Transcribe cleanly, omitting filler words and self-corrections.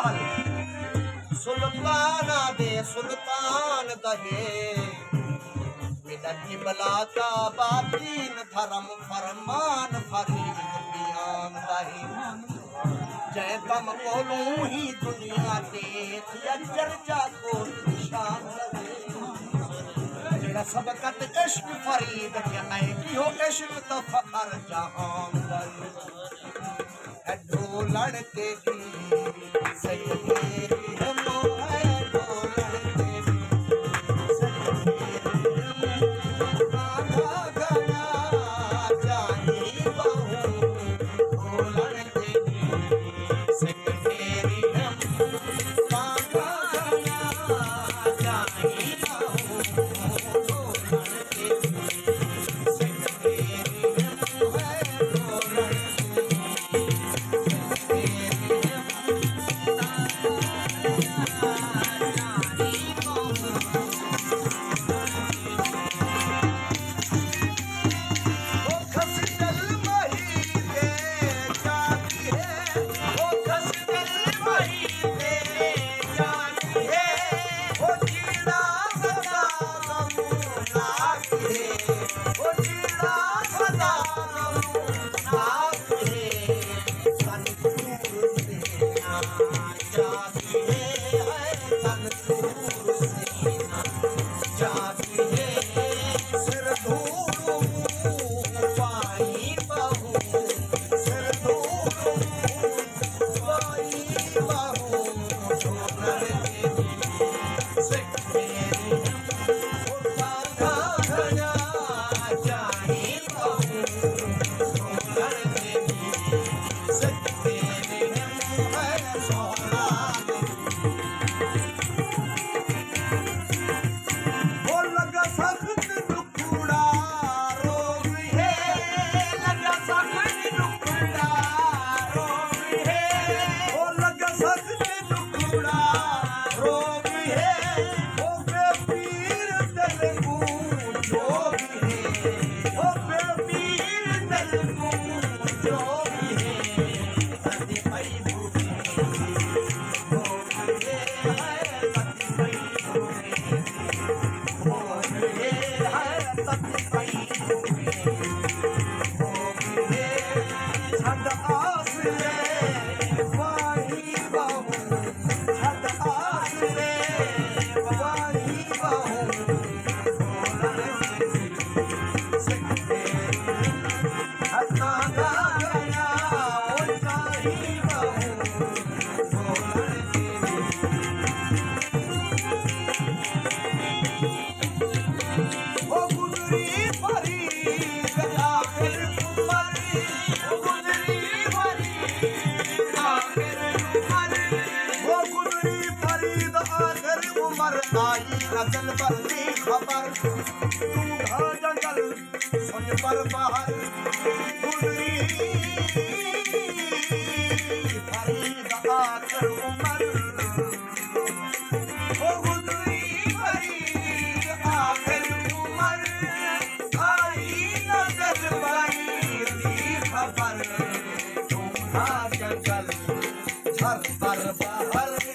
महल सुल्ताना दे सुल्तान दहे मिलती बलाता बातीन धर्म फरमान फकीर बयान दहे जय तम बोलूं ही दुनिया ते चर्चा को निशान दहे जेड़ा सबकत इश्क फरीद के आए हो इश्क तो फखर जहान दहे ढोलण के सही अजल पर दी खबर तू जंगल सुन पर बाहर गुजरी फरीद आखिर उमर ओ गुजरी फरीद आखिर उमर आई नजर बाई दी खबर तू जंगल घर पर बाहर